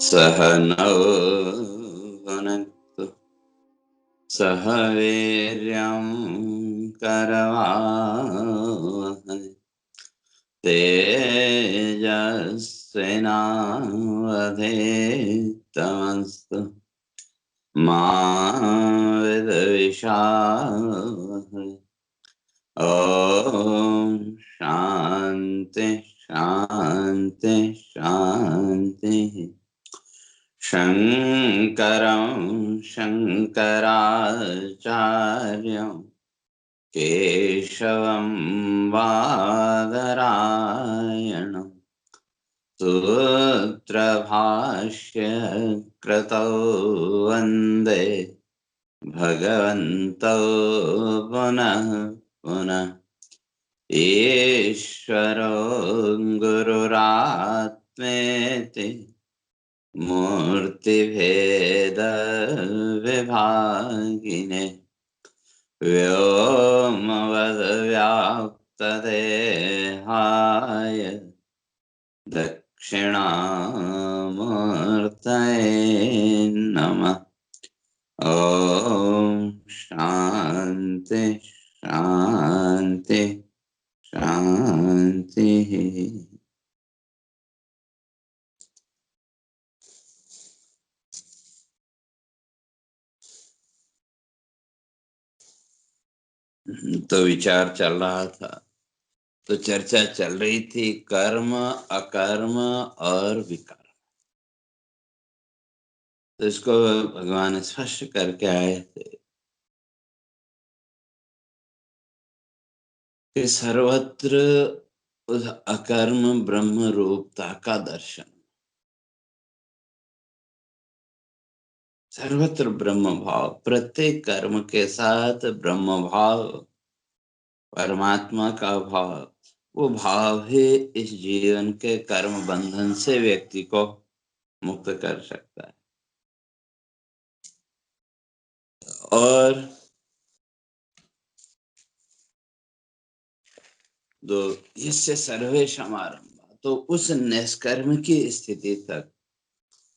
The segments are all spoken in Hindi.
सह नौ भुनक्तु सह वीर्यं करवावहै तेजस्विनावधीतमस्तु मा विद्विषावहै। ओम शांति शांति शांति। शंकरं शंकराचार्यं केशवं बादरायणं सूत्रभाष्य कृतौ वन्दे भगवन्तौ पुनः पुनः। ईश्वरो गुरुरात्मेति मूर्तिभेद विभागिने व्योमवद्व्याप्तदेहाय दक्षिणामूर्तये नमः। ओम शांति शांति शांति। तो विचार चल रहा था, तो चर्चा चल रही थी कर्म, अकर्म और विकर्म। तो इसको भगवान स्पष्ट करके आए थे कि सर्वत्र उस अकर्म ब्रह्म रूपता का दर्शन, सर्वत्र ब्रह्म भाव, प्रत्येक कर्म के साथ ब्रह्म भाव, परमात्मा का भाव, वो भाव ही इस जीवन के कर्म बंधन से व्यक्ति को मुक्त कर सकता है। और दो इससे सर्वे समारंभ, तो उस निष्कर्म की स्थिति तक,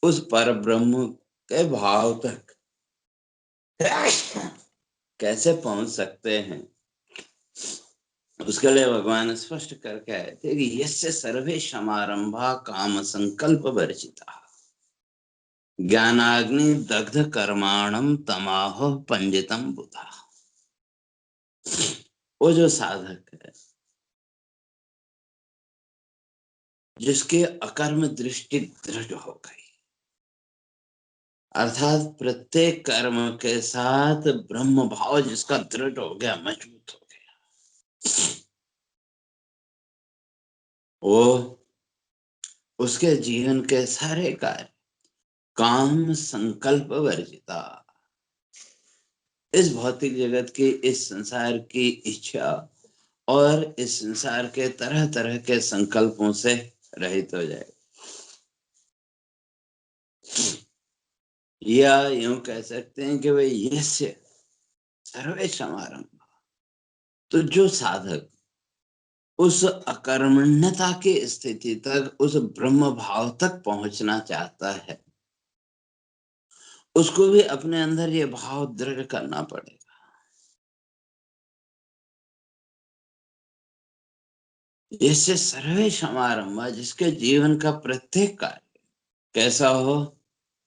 उस पर ब्रह्म के भाव तक कैसे पहुंच सकते हैं, उसके लिए भगवान स्पष्ट करके आए थे कि यस्य सर्वे समारंभा काम संकल्प वर्जिता ज्ञानाग्नि दग्ध कर्माणम तमाहो पंडितम बुधा। वो जो साधक है, जिसके अकर्म दृष्टि दृढ़ हो गई, अर्थात प्रत्येक कर्म के साथ ब्रह्म भाव जिसका दृढ़ हो गया, मजबूत हो गया, वो उसके जीवन के सारे कार्य काम संकल्प वर्जिता, इस भौतिक जगत की, इस संसार की इच्छा और इस संसार के तरह तरह के संकल्पों से रहित हो जाए, या यूं कह सकते हैं कि वे यस्य सर्वे समारंभ। तो जो साधक उस अकर्मण्यता की स्थिति तक, उस ब्रह्म भाव तक पहुंचना चाहता है, उसको भी अपने अंदर ये भाव दृढ़ करना पड़ेगा। इससे सर्वे समारंभ, जिसके जीवन का प्रत्येक कार्य कैसा हो,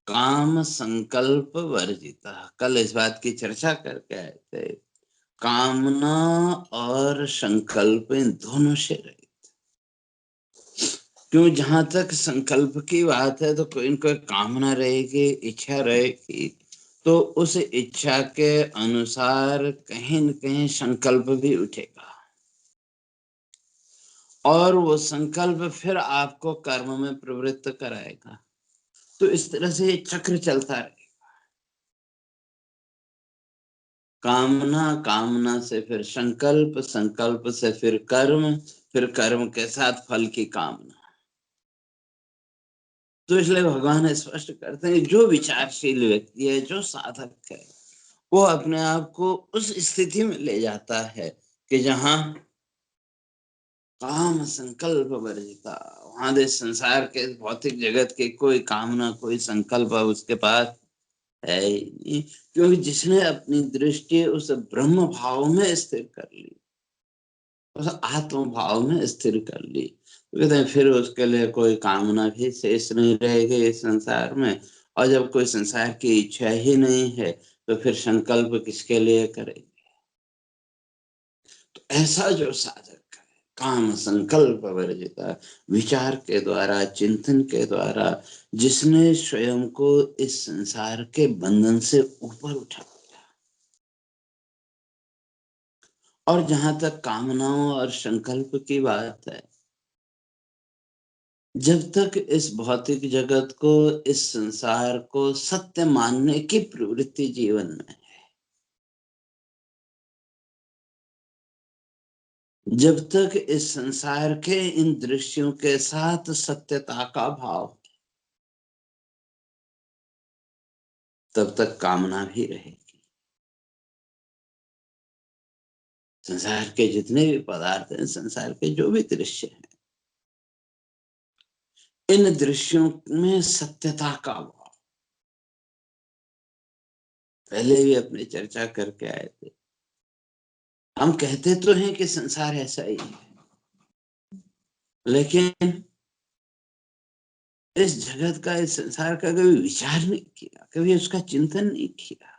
काम संकल्प वर्जिता। कल इस बात की चर्चा करके आए थे, कामना और संकल्प इन दोनों से रहित। क्यों, जहां तक संकल्प की बात है, तो कोई न कोई कामना रहेगी, इच्छा रहेगी, तो उस इच्छा के अनुसार कहीं न कहीं संकल्प भी उठेगा, और वो संकल्प फिर आपको कर्म में प्रवृत्त कराएगा। तो इस तरह से ये चक्र चलता रहेगा। कामना, कामना से फिर संकल्प, संकल्प से फिर कर्म के साथ फल की कामना। तो इसलिए भगवान स्पष्ट करते हैं, जो विचारशील व्यक्ति है, जो साधक है, वो अपने आप को उस स्थिति में ले जाता है कि जहां काम संकल्प वर्जिता, वहां दे संसार के भौतिक जगत के कोई कामना कोई संकल्प उसके पास है ही नहीं, क्योंकि जिसने अपनी दृष्टि उस ब्रह्म भाव में स्थिर कर ली, उस आत्म भाव में स्थिर कर ली, तो कहते हैं फिर उसके लिए कोई कामना भी शेष नहीं रहेगी इस संसार में। और जब कोई संसार की इच्छा ही नहीं है तो फिर संकल्प किसके लिए करेगी। तो ऐसा जो साधक है काम संकल्प वर्जिता, विचार के द्वारा चिंतन के द्वारा जिसने स्वयं को इस संसार के बंधन से ऊपर उठा, और जहां तक कामनाओं और संकल्प की बात है, जब तक इस भौतिक जगत को इस संसार को सत्य मानने की प्रवृत्ति जीवन में, जब तक इस संसार के इन दृश्यों के साथ सत्यता का भाव, तब तक कामना भी रहेगी। संसार के जितने भी पदार्थ हैं, संसार के जो भी दृश्य हैं, इन दृश्यों में सत्यता का भाव, पहले भी अपने चर्चा करके आए थे। हम कहते तो हैं कि संसार ऐसा ही है, लेकिन इस जगत का इस संसार का कभी विचार नहीं किया, कभी उसका चिंतन नहीं किया।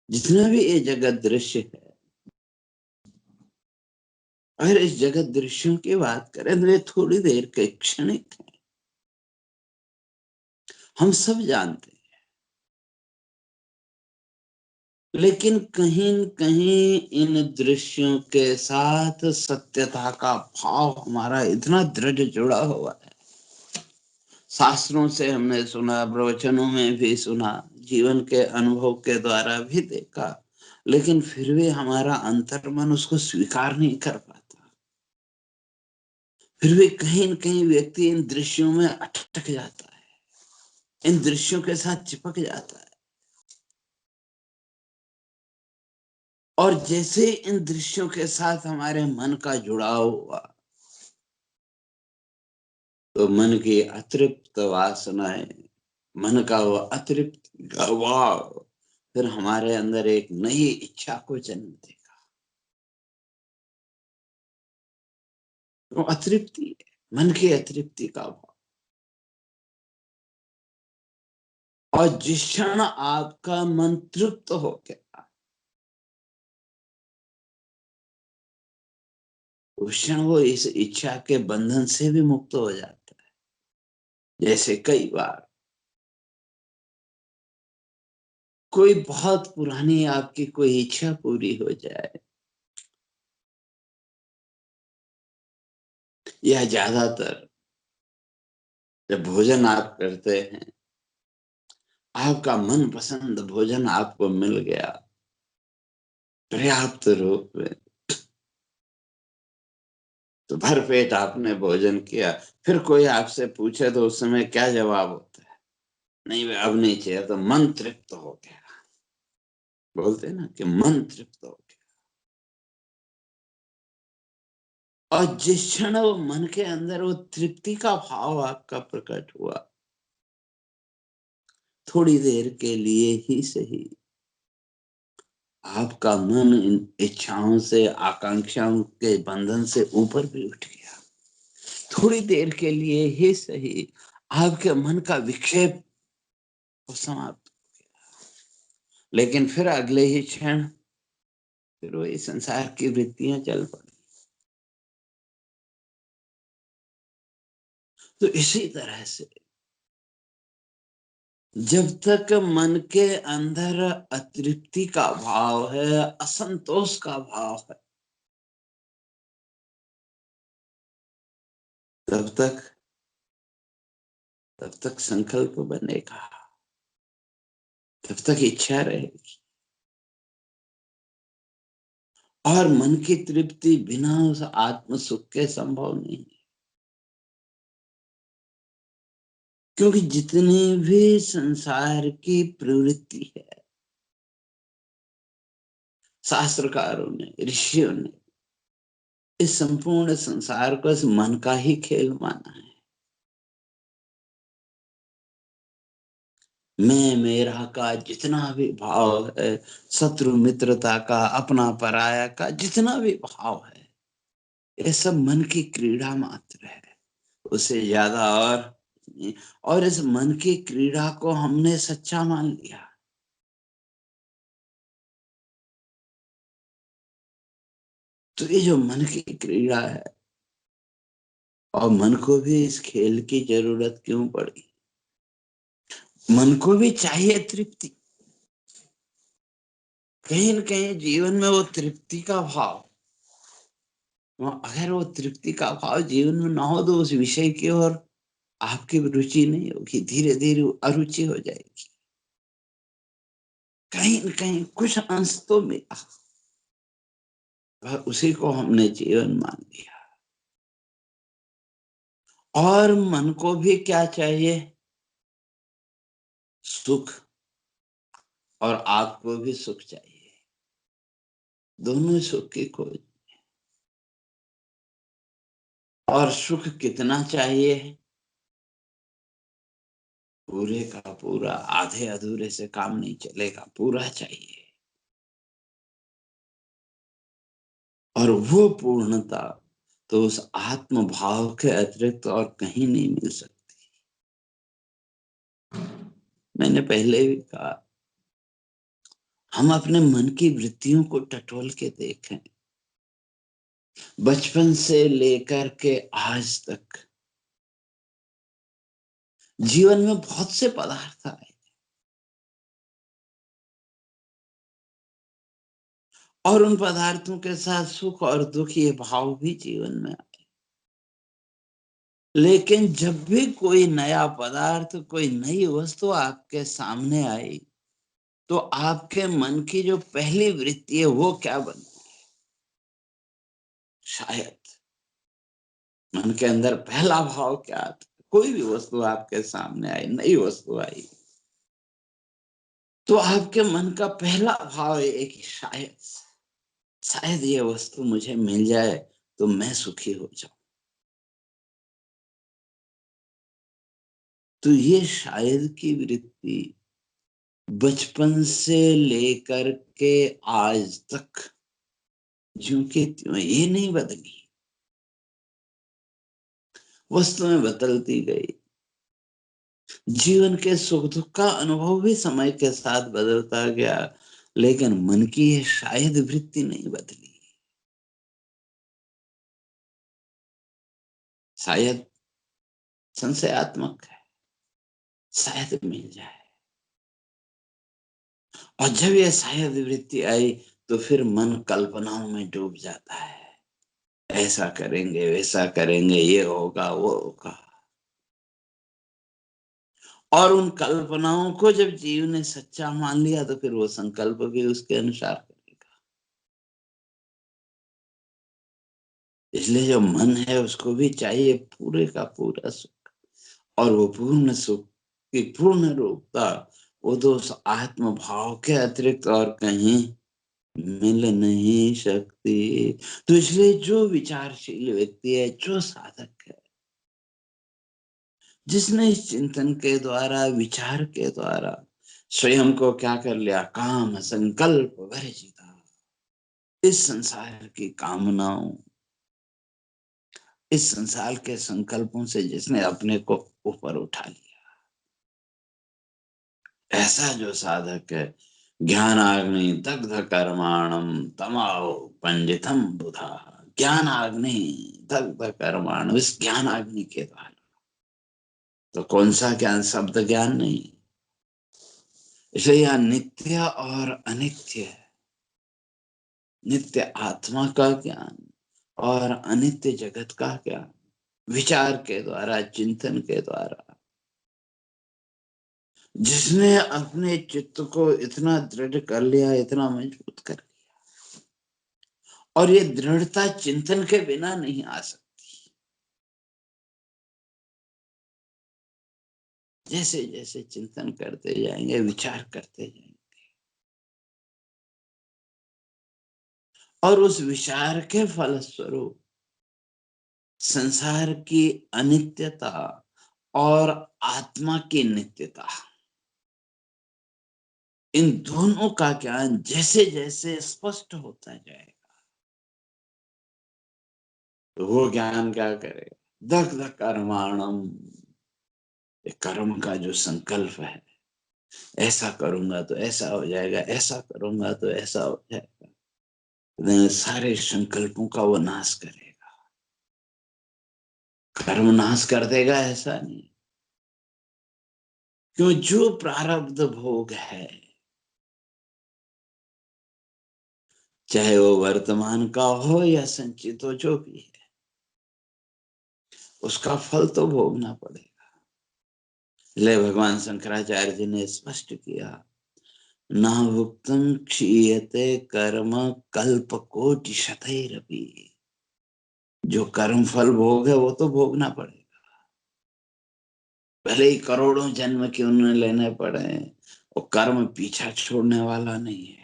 जितना भी ये जगत दृश्य है, अगर इस जगत दृश्यों की बात करें तो ये थोड़ी देर के क्षणिक है, हम सब जानते हैं। लेकिन कहीं न कहीं इन दृश्यों के साथ सत्यता का भाव हमारा इतना दृढ़ जुड़ा हुआ है। शास्त्रों से हमने सुना, प्रवचनों में भी सुना, जीवन के अनुभव के द्वारा भी देखा, लेकिन फिर भी हमारा अंतर्मन उसको स्वीकार नहीं कर पाता। फिर भी कहीं न कहीं व्यक्ति इन दृश्यों में अटक जाता है, इन दृश्यों के साथ चिपक जाता है। और जैसे इन दृश्यों के साथ हमारे मन का जुड़ाव हुआ, तो मन की अतृप्त वासनाएं, मन का वो अतृप्त भाव फिर हमारे अंदर एक नई इच्छा को जन्म देगा। वो अतृप्ति है, मन की अतृप्ति का भाव। और जिस क्षण आपका मन तृप्त हो गया, उस क्षण वो इस इच्छा के बंधन से भी मुक्त हो जाता है। जैसे कई बार कोई बहुत पुरानी आपकी कोई इच्छा पूरी हो जाए, या ज्यादातर जब भोजन आप करते हैं, आपका मनपसंद भोजन आपको मिल गया पर्याप्त रूप में, तो भरपेट आपने भोजन किया, फिर कोई आपसे पूछे तो उस समय क्या जवाब होता है? नहीं अब नहीं चाहिए, तो मन तृप्त हो गया। बोलते हैं ना कि मन तृप्त हो गया। और जिस क्षण वो मन के अंदर वो तृप्ति का भाव आपका प्रकट हुआ, थोड़ी देर के लिए ही सही आपका मन इन इच्छाओं से आकांक्षाओं के बंधन से ऊपर भी उठ गया। थोड़ी देर के लिए ही सही आपके मन का विक्षेप समाप्त हो गया, लेकिन फिर अगले ही क्षण फिर वही संसार की वृत्तियां चल पड़ी। तो इसी तरह से जब तक मन के अंदर अतृप्ति का भाव है, असंतोष का भाव है, तब तक संकल्प बनेगा, तब तक इच्छा रहेगी। और मन की तृप्ति बिना उस आत्म सुख के संभव नहीं है। क्योंकि जितनी भी संसार की प्रवृत्ति है, शास्त्रकारों ने, ऋषियों ने इस संपूर्ण संसार को इस मन का ही खेल माना है। मैं मेरा का जितना भी भाव है, शत्रु मित्रता का, अपना पराया का जितना भी भाव है, ये सब मन की क्रीड़ा मात्र है, उससे ज्यादा और नहीं। और इस मन की क्रीड़ा को हमने सच्चा मान लिया। तो ये जो मन की क्रीड़ा है, और मन को भी इस खेल की जरूरत क्यों पड़ी? मन को भी चाहिए तृप्ति। कहीं न कहीं जीवन में वो तृप्ति का भाव, अगर वो तृप्ति का भाव जीवन में ना हो तो उस विषय की ओर आपकी रुचि नहीं होगी, धीरे धीरे अरुचि हो जाएगी। कहीं न कहीं कुछ अंश तो मिला, पर उसी को हमने जीवन मान लिया। और मन को भी क्या चाहिए? सुख। और आपको भी सुख चाहिए, दोनों सुख की खोज। और सुख कितना चाहिए? पूरे का पूरा, आधे अधूरे से काम नहीं चलेगा, पूरा चाहिए। और वो पूर्णता तो उस आत्म भाव के अतिरिक्त और कहीं नहीं मिल सकती। मैंने पहले भी कहा, हम अपने मन की वृत्तियों को टटोल के देखें, बचपन से लेकर के आज तक जीवन में बहुत से पदार्थ आए, और उन पदार्थों के साथ सुख और दुख ये भाव भी जीवन में आए। लेकिन जब भी कोई नया पदार्थ, कोई नई वस्तु आपके सामने आई, तो आपके मन की जो पहली वृत्ति है वो क्या बनी? शायद मन के अंदर पहला भाव क्या आता? कोई भी वस्तु आपके सामने आई, नई वस्तु आई, तो आपके मन का पहला भाव है कि शायद, शायद ये वस्तु मुझे मिल जाए तो मैं सुखी हो जाऊं। तो ये शायद की वृत्ति बचपन से लेकर के आज तक ज्यों की त्यों ये नहीं बदली, वस्तुएं बदलती गई, जीवन के सुख दुख का अनुभव भी समय के साथ बदलता गया, लेकिन मन की ये शायद वृत्ति नहीं बदली। शायद संशयात्मक है, शायद मिल जाए। और जब ये शायद वृत्ति आई, तो फिर मन कल्पनाओं में डूब जाता है, ऐसा करेंगे, वैसा करेंगे, ये होगा, वो होगा। और उन कल्पनाओं को जब जीव ने सच्चा मान लिया, तो फिर वो संकल्प भी उसके अनुसार करेगा। इसलिए जो मन है उसको भी चाहिए पूरे का पूरा सुख, और वो पूर्ण सुख की पूर्ण रूपता वो तो उस आत्म भाव के अतिरिक्त और कहीं मिल नहीं सकती। तो इसलिए जो विचारशील व्यक्ति है, जो साधक है, जिसने इस चिंतन के द्वारा, विचार के द्वारा स्वयं को क्या कर लिया? काम संकल्प वर्जिता। इस संसार की कामनाओं, इस संसार के संकल्पों से जिसने अपने को ऊपर उठा लिया, ऐसा जो साधक है, ज्ञानाग्नि दग्ध कर्माणम तमाओ पंडितम बुधा। ज्ञान अग्नि दग्ध कर्माणम, इस ज्ञान अग्नि के द्वारा। तो कौन सा ज्ञान? शब्द ज्ञान नहीं। इसलिए यहाँ नित्य और अनित्य, नित्य आत्मा का ज्ञान और अनित्य जगत का ज्ञान विचार के द्वारा, चिंतन के द्वारा, जिसने अपने चित्त को इतना दृढ़ कर लिया, इतना मजबूत कर लिया, और ये दृढ़ता चिंतन के बिना नहीं आ सकती। जैसे जैसे चिंतन करते जाएंगे, विचार करते जाएंगे, और उस विचार के फलस्वरूप संसार की अनित्यता और आत्मा की नित्यता, इन दोनों का ज्ञान जैसे जैसे स्पष्ट होता जाएगा, तो वो ज्ञान क्या करेगा? दग्ध कर्माणम, कर्म का जो संकल्प है, ऐसा करूंगा तो ऐसा हो जाएगा, ऐसा करूंगा तो ऐसा हो जाएगा, सारे संकल्पों का वो नाश करेगा। कर्म नाश कर देगा ऐसा नहीं, क्यों? जो प्रारब्ध भोग है, चाहे वो वर्तमान का हो या संचित हो, जो भी है, उसका फल तो भोगना पड़ेगा। ले भगवान शंकराचार्य जी ने स्पष्ट किया, ना भुक्तम क्षीयते कर्म कल्प कोटि शतैरपि। जो कर्म फल भोग है वो तो भोगना पड़ेगा, भले ही करोड़ों जन्म क्यों न लेने पड़े, वो कर्म पीछा छोड़ने वाला नहीं है।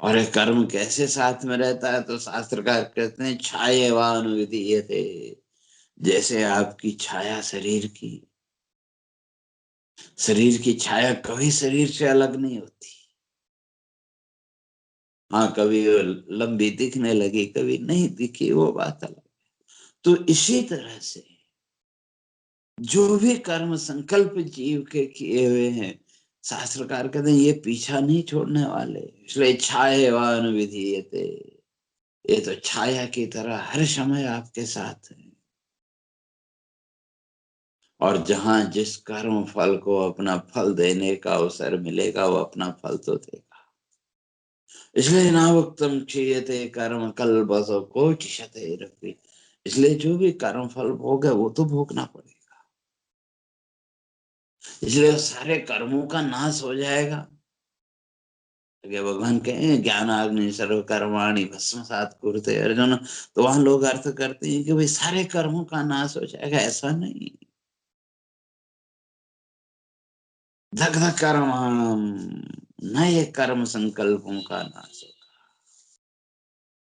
और ये कर्म कैसे साथ में रहता है? तो शास्त्रकार कहते हैं, छायेवान विधीयते, जैसे आपकी छाया शरीर की, शरीर की छाया कभी शरीर से अलग नहीं होती। हाँ, कभी वो लंबी दिखने लगी, कभी नहीं दिखी, वो बात अलग। तो इसी तरह से जो भी कर्म संकल्प जीव के किए हुए हैं, शास्त्रकार कहते हैं ये पीछा नहीं छोड़ने वाले, इसलिए छायेवान विधीयते, ये तो छाया की तरह हर समय आपके साथ है। और जहां जिस कर्म फल को अपना फल देने का अवसर मिलेगा, वो अपना फल तो देगा। इसलिए नावक्तम क्षीयते कर्म कल्पसो कोटिशते रपि, इसलिए जो भी कर्म फल भोग है वो तो भोगना पड़ेगा। इसलिए सारे कर्मों का नाश हो जाएगा। आगे भगवान कहें, ज्ञानाग्नि सर्व कर्माणि भस्मसात् कुरुते अर्जुन। तो वहां लोग अर्थ करते हैं कि भाई सारे कर्मों का नाश हो जाएगा, ऐसा नहीं। दग्ध कर्माणम, नए कर्म संकल्पों का नाश होगा।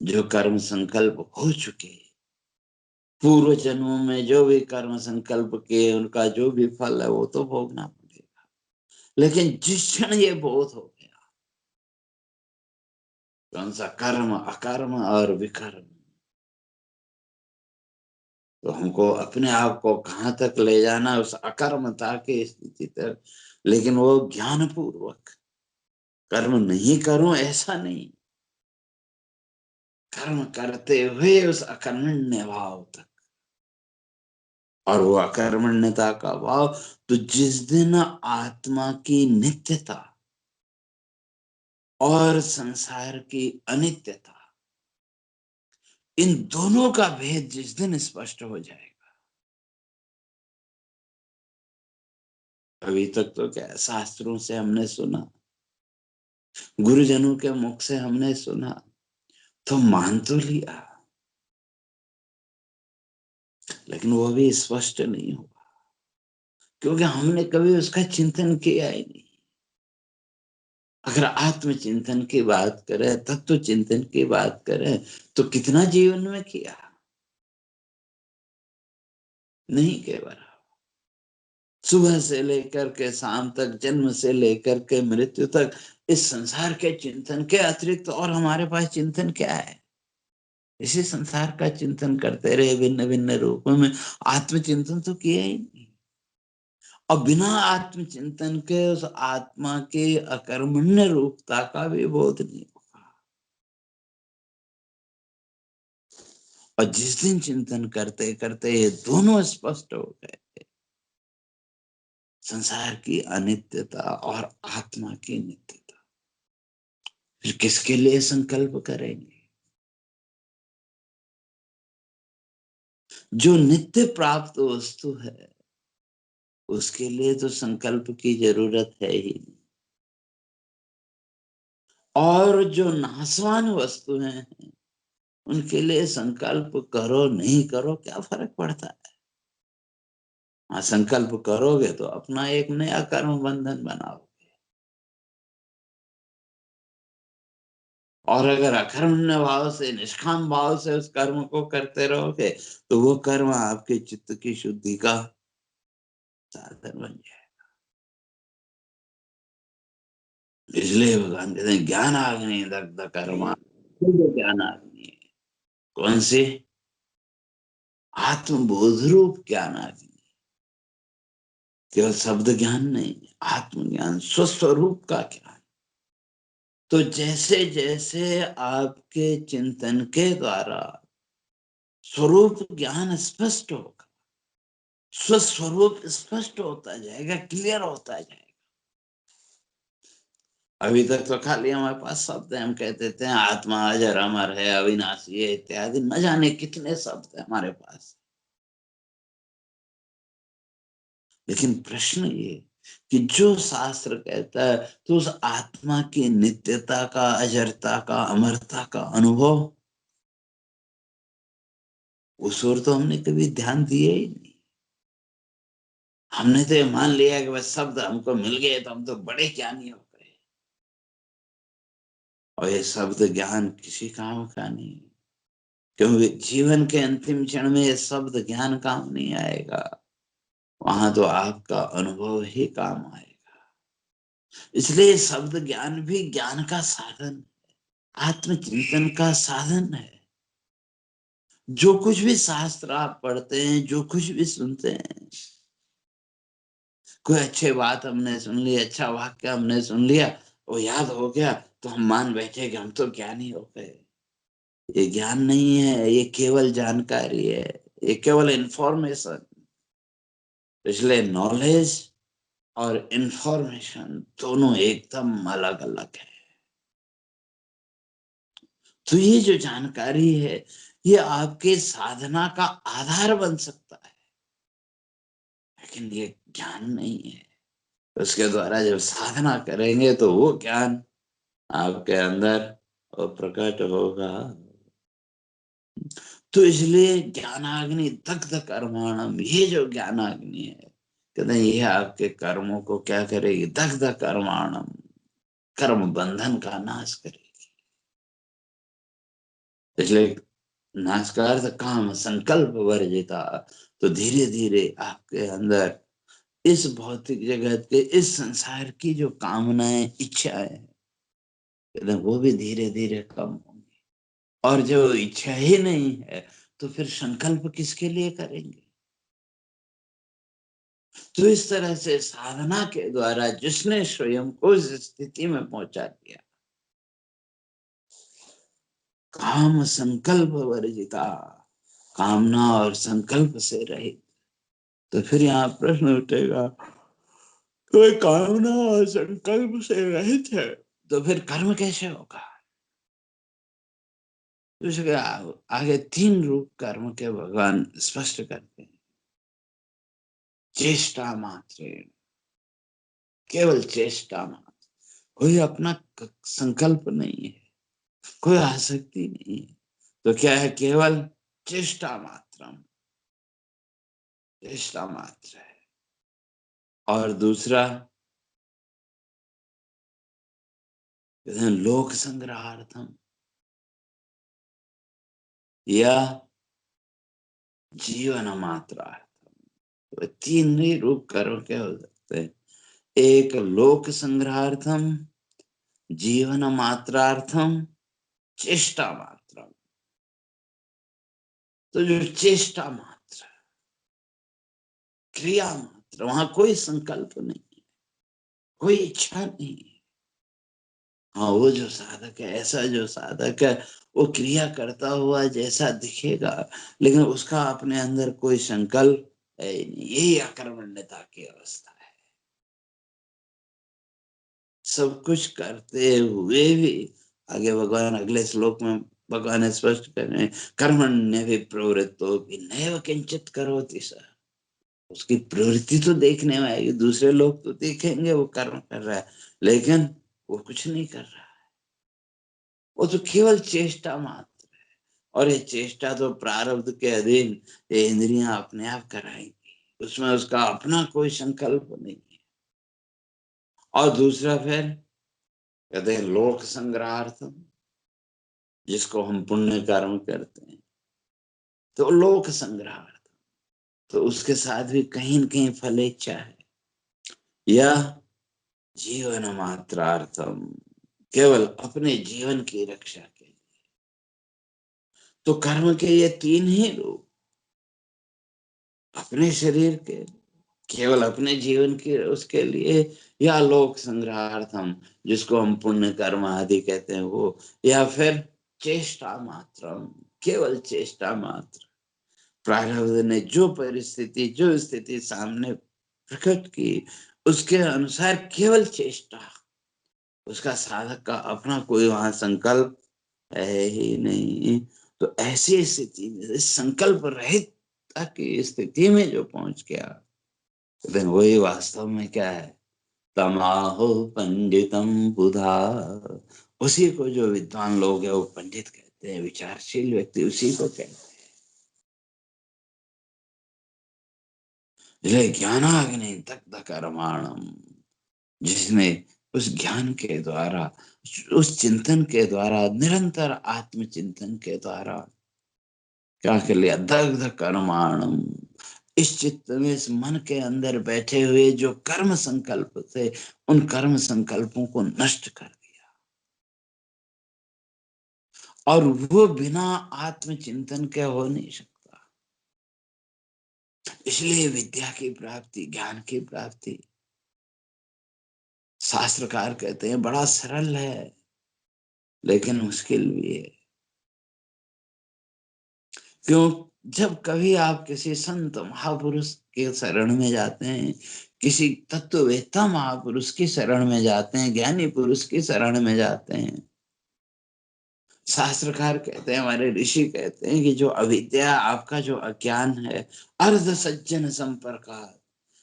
जो कर्म संकल्प हो चुके, पूर्व जन्मों में जो भी कर्म संकल्प किए, उनका जो भी फल है वो तो भोगना पड़ेगा। लेकिन जिस क्षण ये बोध हो गया, कौन सा कर्म, अकर्म और विकर्म, तो हमको अपने आप को कहाँ तक ले जाना, उस अकर्मता की स्थिति तक। लेकिन वो ज्ञान पूर्वक, कर्म नहीं करूं ऐसा नहीं, कर्म करते हुए उस अकर्मण्य भाव तक। और वो अकर्मण्यता का भाव, तो जिस दिन आत्मा की नित्यता और संसार की अनित्यता, इन दोनों का भेद जिस दिन स्पष्ट हो जाएगा। अभी तक तो क्या शास्त्रों से हमने सुना, गुरुजनों के मुख से हमने सुना, तो मान तो लिया, लेकिन वो भी स्पष्ट नहीं हुआ, क्योंकि हमने कभी उसका चिंतन किया ही नहीं। अगर आत्मचिंतन की बात करें, तत्व चिंतन की बात करें, तो कितना जीवन में किया, नहीं के बराबर। सुबह से लेकर के शाम तक, जन्म से लेकर के मृत्यु तक, इस संसार के चिंतन के अतिरिक्त और हमारे पास चिंतन क्या है? इसी संसार का चिंतन करते रहे भिन्न भिन्न रूपों में, आत्मचिंतन तो किया ही नहीं। और बिना आत्मचिंतन के उस आत्मा के अकर्मण्य रूपता का भी बोध नहीं होगा। और जिस दिन चिंतन करते करते ये दोनों स्पष्ट हो गए, संसार की अनित्यता और आत्मा की नित्यता, फिर किसके लिए संकल्प करेंगे? जो नित्य प्राप्त वस्तु है, उसके लिए तो संकल्प की जरूरत है ही नहीं। और जो नाशवान वस्तु हैं, उनके लिए संकल्प करो नहीं करो क्या फर्क पड़ता है? हाँ, संकल्प करोगे तो अपना एक नया कर्म बंधन बनाओ। और अगर अकर्मण्य भाव से, निष्काम भाव से उस कर्म को करते रहोगे तो वो कर्म आपके चित्त की शुद्धि का साधन बन जाए। इसलिए भगवान कहते हैं ज्ञान अग्नि दग्ध कर्मा, ज्ञान अग्नि है। कौन सी? आत्मबोध रूप ज्ञान अग्नि। केवल शब्द ज्ञान नहीं, आत्मज्ञान, स्वस्वरूप का ज्ञान। तो जैसे जैसे आपके चिंतन के द्वारा स्वरूप ज्ञान स्पष्ट होगा, स्वस्वरूप स्पष्ट होता जाएगा, क्लियर होता जाएगा। अभी तक तो खाली हमारे पास शब्द है, हम कह देते हैं आत्मा अजर अमर है, अविनाशी है इत्यादि, न जाने कितने शब्द है हमारे पास। लेकिन प्रश्न ये कि जो शास्त्र कहता है तो उस आत्मा की नित्यता का, अजरता का, अमरता का अनुभव, उस ओर तो हमने कभी ध्यान दिया ही नहीं। हमने तो ये मान लिया कि बस शब्द हमको मिल गए तो हम तो बड़े ज्ञानी हो गए, और ये शब्द ज्ञान किसी काम का नहीं, क्योंकि जीवन के अंतिम क्षण में ये शब्द ज्ञान काम नहीं आएगा। वहां तो आपका अनुभव ही काम आएगा। इसलिए शब्द ज्ञान भी ज्ञान का साधन, आत्मचिंतन का साधन है। जो कुछ भी शास्त्र आप पढ़ते हैं, जो कुछ भी सुनते हैं, कोई अच्छी बात हमने सुन ली, अच्छा वाक्य हमने सुन लिया, वो याद हो गया तो हम मान बैठे कि हम तो ज्ञानी हो गए। ये ज्ञान नहीं है, ये केवल जानकारी है, ये केवल इंफॉर्मेशन। इसलिए नॉलेज और इंफॉर्मेशन दोनों एकदम अलग अलग है। तो ये जो जानकारी है ये आपके साधना का आधार बन सकता है, लेकिन ये ज्ञान नहीं है। उसके द्वारा जब साधना करेंगे तो वो ज्ञान आपके अंदर वो प्रकट होगा। तो इसलिए ज्ञानाग्नि दग्ध कर्माणम, ये जो ज्ञानाग्नि है, कहते हैं ये आपके कर्मों को क्या करेगी? दग्ध कर्माणम, कर्म बंधन का नाश करेगी। इसलिए नाश का अर्थ काम संकल्प वर्जिता। तो धीरे धीरे आपके अंदर इस भौतिक जगत के, इस संसार की जो कामनाएं, इच्छाएं हैं, कहते हैं वो भी धीरे धीरे कम होंगी। और जो इच्छा ही नहीं है तो फिर संकल्प किसके लिए करेंगे? तो इस तरह से साधना के द्वारा जिसने स्वयं को इस स्थिति में पहुंचा दिया, काम संकल्प वर्जिता, कामना और संकल्प से रहित, तो फिर यहाँ प्रश्न उठेगा, कोई कामना और संकल्प से रहित है तो फिर कर्म कैसे होगा? तो इसके आगे तीन रूप कर्म के भगवान स्पष्ट करते हैं। चेष्टा मात्र, केवल चेष्टा मात्र, कोई अपना संकल्प नहीं है, कोई आसक्ति नहीं है, तो क्या है? केवल चेष्टा मात्र, चेष्टा मात्र है। और दूसरा लोक संग्रहार्थम, या जीवन मात्रार्थम। तो तीन ही रूप कर्म के हो सकते हैं, एक लोक संग्रहार्थम, जीवन मात्रार्थम, चेष्टा मात्रम। तो जो चेष्टा मात्र, क्रिया मात्र, वहां कोई संकल्प नहीं है, कोई इच्छा नहीं है। हाँ, वो जो साधक है, ऐसा जो साधक है, वो क्रिया करता हुआ जैसा दिखेगा, लेकिन उसका अपने अंदर कोई संकल्प है ही नहीं। यही अकर्मण्यता की अवस्था है। सब कुछ करते हुए भी, आगे भगवान अगले श्लोक में भगवान स्पष्ट कर रहे हैं, कर्मण्य भी प्रवृत्तो भी नैव किंचित करोति सः। उसकी प्रवृत्ति तो देखने में आएगी, दूसरे लोग तो देखेंगे वो कर्म कर रहा है, लेकिन वो कुछ नहीं कर रहा है, वो तो केवल चेष्टा मात्र है। और ये चेष्टा तो प्रारब्ध के अधीन ये इंद्रियां अपने आप कराएंगी, उसमें उसका अपना कोई संकल्प नहीं है। और दूसरा फिर कहते हैं लोक संग्रहार्थम, जिसको हम पुण्य कर्म करते हैं, तो लोक संग्रह, तो उसके साथ भी कहीं न कहीं फलेच्छा है। या जीवन मात्रार्थम, केवल अपने जीवन की रक्षा के लिए। तो कर्म के ये तीन ही रूप, अपने शरीर के, केवल अपने जीवन के उसके लिए, या लोक संग्रहार्थम, जिसको हम पुण्य कर्म आदि कहते हैं वो, या फिर चेष्टा मात्रम, केवल चेष्टा मात्र। प्रारब्ध ने जो परिस्थिति, जो स्थिति सामने प्रकट की, उसके अनुसार केवल चेष्टा, उसका साधक का अपना कोई वहां संकल्प है ही नहीं। तो ऐसी स्थिति में, संकल्प रहित की स्थिति में जो पहुंच गया, लेकिन वही वास्तव में क्या है, तमाहो पंडितम बुधा। उसी को जो विद्वान लोग है वो पंडित कहते हैं, विचारशील व्यक्ति उसी को कहते हैं। ज्ञानाग्नि दग्ध कर्माणम, जिसने उस ज्ञान के द्वारा, उस चिंतन के द्वारा, निरंतर आत्मचिंतन के द्वारा क्या कर लिया, दग्ध कर्माणम, इस चित्त में, इस मन के अंदर बैठे हुए जो कर्म संकल्प थे, उन कर्म संकल्पों को नष्ट कर दिया। और वो बिना आत्मचिंतन के हो नहीं सकता। इसलिए विद्या की प्राप्ति, ज्ञान की प्राप्ति, शास्त्रकार कहते हैं बड़ा सरल है, लेकिन मुश्किल भी है। क्यों? जब कभी आप किसी संत महापुरुष के शरण में जाते हैं, किसी तत्ववेत्ता महापुरुष की शरण में जाते हैं, ज्ञानी पुरुष की शरण में जाते हैं, शास्त्रकार कहते हैं, हमारे ऋषि कहते हैं कि जो अविद्या, आपका जो अज्ञान है, अर्ध सज्जन संपर्क,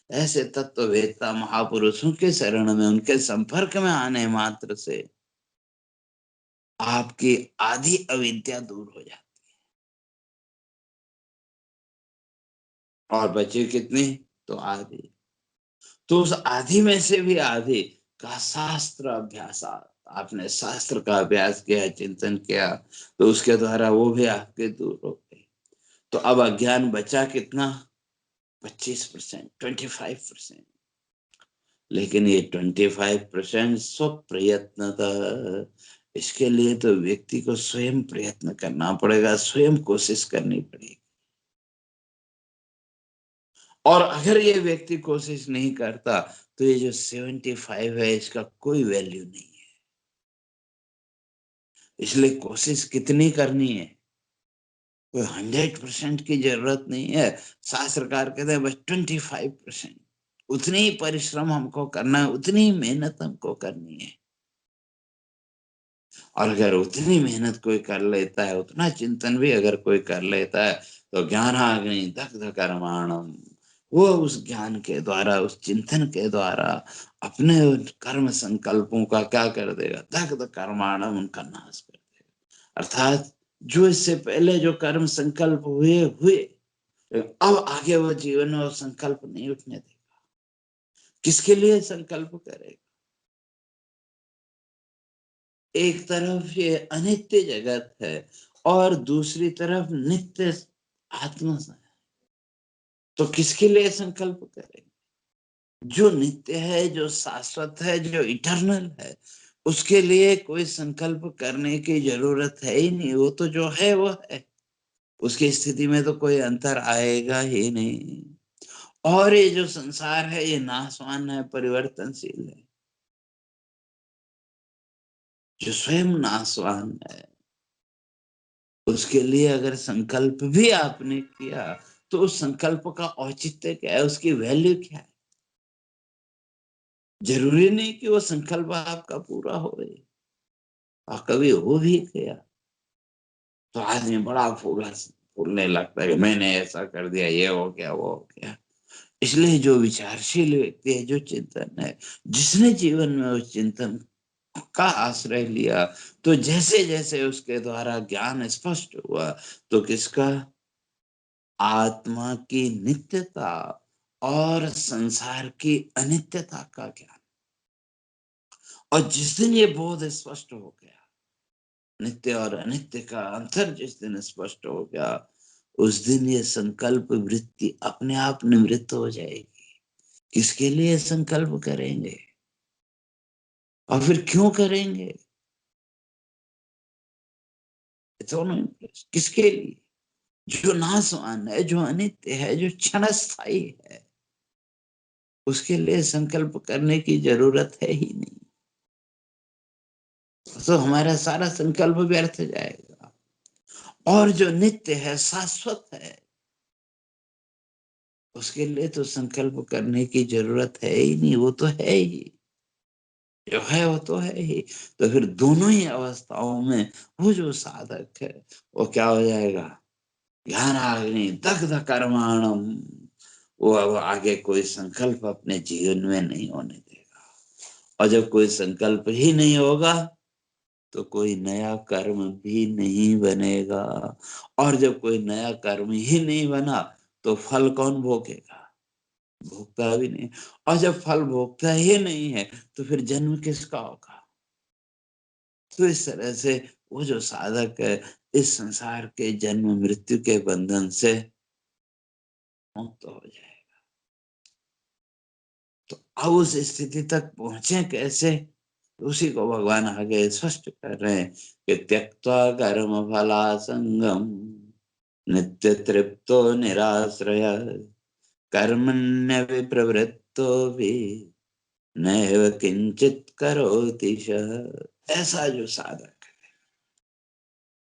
ऐसे तत्ववेत्ता महापुरुषों के शरण में, उनके संपर्क में आने मात्र से आपकी आधी अविद्या दूर हो जाती, और बचे कितनी, तो आधी। तो उस आधी में से भी आधी का शास्त्र अभ्यास, आपने शास्त्र का अभ्यास किया, चिंतन किया, तो उसके द्वारा वो भी आपके दूर हो गए। तो अब अज्ञान बचा कितना, 25%, 25%। लेकिन ये 25% स्वप्रयत्नतः, इसके लिए तो व्यक्ति को स्वयं प्रयत्न करना पड़ेगा, स्वयं कोशिश करनी पड़ेगी। और अगर ये व्यक्ति कोशिश नहीं करता, तो ये जो 75 है, इसका कोई वैल्यू नहीं है। इसलिए कोशिश कितनी करनी है, कोई 100% की जरूरत नहीं है। शास्त्रकार कहते हैं बस 25%, उतनी ही परिश्रम हमको करना है, उतनी ही मेहनत हमको करनी है। और अगर उतनी मेहनत कोई कर लेता है, उतना चिंतन भी अगर कोई कर लेता है, तो ज्ञानाग्नि दग्ध कर्माणम, वो उस ज्ञान के द्वारा, उस चिंतन के द्वारा अपने उन कर्म संकल्पों का क्या कर देगा, दग्ध कर्माणम, उनका नाश कर देगा। अर्थात जो इससे पहले जो कर्म संकल्प हुए हुए, अब आगे वो जीवन में वो संकल्प नहीं उठने देगा। किसके लिए संकल्प करेगा? एक तरफ ये अनित्य जगत है, और दूसरी तरफ नित्य आत्मा है। तो किसके लिए संकल्प करें? जो नित्य है, जो शाश्वत है, जो इटर्नल है, उसके लिए कोई संकल्प करने की जरूरत है ही नहीं। वो तो जो है वो है, उसकी स्थिति में तो कोई अंतर आएगा ही नहीं। और ये जो संसार है, ये नाशवान है, परिवर्तनशील है। जो स्वयं नाशवान है, उसके लिए अगर संकल्प भी आपने किया, तो उस संकल्प का औचित्य क्या है, उसकी वैल्यू क्या है? जरूरी नहीं कि वो संकल्प आपका पूरा हो, और कभी हो भी गया तो आदमी बड़ा फूलने लगता है कि मैंने ऐसा कर दिया, ये हो गया, वो हो गया। इसलिए जो विचारशील व्यक्ति है, जो चिंतन है, जिसने जीवन में उस चिंतन का आश्रय लिया, तो जैसे जैसे उसके द्वारा ज्ञान स्पष्ट हुआ, तो किसका, आत्मा की नित्यता और संसार की अनित्यता का ज्ञान। और जिस दिन ये बोध स्पष्ट हो गया, नित्य और अनित्य का अंतर जिस दिन स्पष्ट हो गया, उस दिन ये संकल्प वृत्ति अपने आप निवृत्त हो जाएगी। किसके लिए संकल्प करेंगे और फिर क्यों करेंगे? दोनों किसके लिए? जो नाशवान है, जो अनित्य है, जो क्षणस्थायी है, उसके लिए संकल्प करने की जरूरत है ही नहीं। तो हमारा सारा संकल्प व्यर्थ जाएगा। और जो नित्य है, शाश्वत है, उसके लिए तो संकल्प करने की जरूरत है ही नहीं। वो तो है ही, जो है वो तो है ही। तो फिर दोनों ही अवस्थाओं में वो जो साधक है, वो क्या हो जाएगा? ज्ञानाग्नि दग्ध कर्माणम। वो अब आगे कोई संकल्प अपने जीवन में नहीं होने देगा। और जब कोई संकल्प ही नहीं होगा, तो कोई नया कर्म भी नहीं बनेगा। और जब कोई नया कर्म ही नहीं बना, तो फल कौन भोगेगा? भोगता भी नहीं। और जब फल भोगता ही नहीं है, तो फिर जन्म किसका होगा? तो इस तरह से वो जो साधक है, इस संसार के जन्म मृत्यु के बंधन से मुक्त हो जाए। तो अब उस स्थिति तक पहुंचे कैसे? उसी को भगवान आगे स्पष्ट कर रहे हैं कि त्यक्त्वा कर्म फला संगम नित्य तृप्तो निराश्रय कर्मण्य विप्रवृत्तो भी नैव किंचित करोति सः। ऐसा जो साधक है,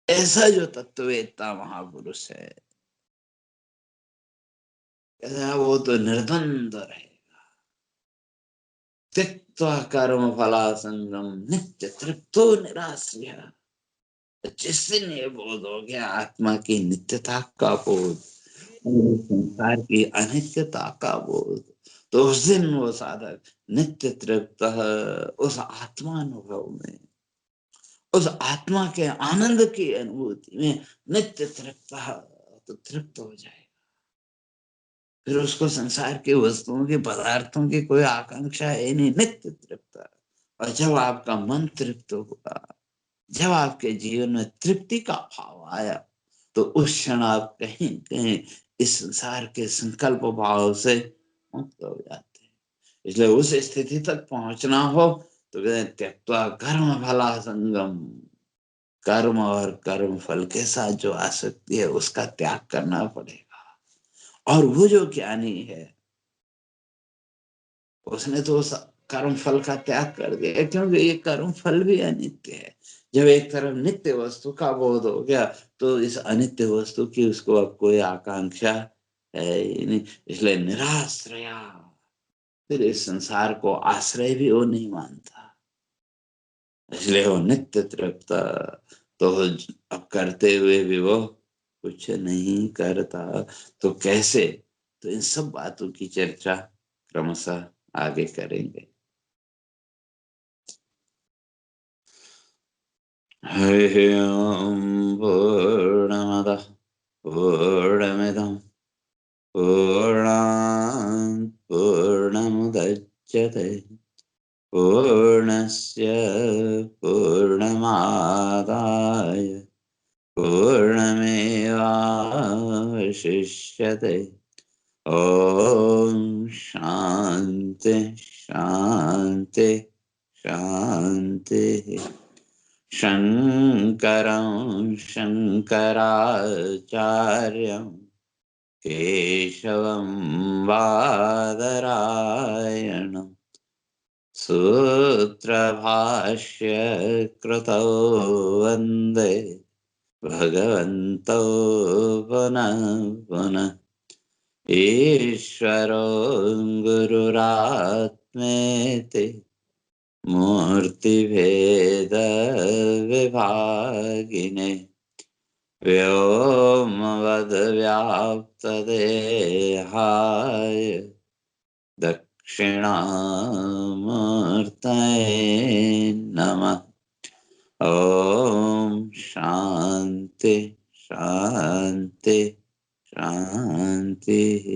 ऐसा जो तत्ववेत्ता महापुरुष है, ऐसा वो तो निर्द्वंद्व है। त्यक्त्वा कर्म फला संगम नित्य तृप्तो निराश्रय। जिस दिन ये बोध हो गया आत्मा की नित्यता का बोध, संसार की अनित्यता का बोध, तो उस दिन वो साधक नित्य तृप्त उस आत्मानुभव में, उस आत्मा के आनंद की अनुभूति में नित्य तृप्त, तो तृप्त हो जाए। फिर उसको संसार की वस्तुओं के पदार्थों की कोई आकांक्षा है नहीं, नित्य तृप्त। और जब आपका मन तृप्त हुआ, जब आपके जीवन में तृप्ति का भाव आया, तो उस क्षण आप कहीं कहीं इस संसार के संकल्प भाव से मुक्त हो जाते हैं। इसलिए उस स्थिति तक पहुंचना हो, तो कहते हैं त्यक्त्वा कर्म फला संगम। कर्म और कर्म फल के साथ जो आसक्ति है, उसका त्याग करना पड़ेगा। और वो जो ज्ञानी है, उसने तो उस कर्म फल का त्याग कर दिया, क्योंकि ये कर्म फल भी अनित्य है। जब एक तरफ नित्य वस्तु का बोध हो गया, तो इस अनित्य वस्तु की उसको अब कोई आकांक्षा है ही नहीं। इसलिए निराश्रया, फिर इस संसार को आश्रय भी वो नहीं मानता। इसलिए वो नित्य तृप्त। तो अब करते हुए भी वो कुछ नहीं करता। तो कैसे? तो इन सब बातों की चर्चा क्रमशः आगे करेंगे। हरिः ओम् पूर्णमदः पूर्णमिदं पूर्णात् पूर्णमुदच्यते पूर्णस्य पूर्णमादाय पूर्णमेवावशिष्यते। ॐ शान्ति शान्ति शान्तिः। शङ्करं शङ्कराचार्यं केशवं बादरायणं सूत्रभाष्य कृतौ वन्दे भगवन्तौ पुनः पुनः। ईश्वरो गुरुरात्मेति मूर्तिभेदविभागिने व्योमवद्व्याप्तदेहाय दक्षिणामूर्तये नमः। ॐ शान्ति शान्ति शान्तिः।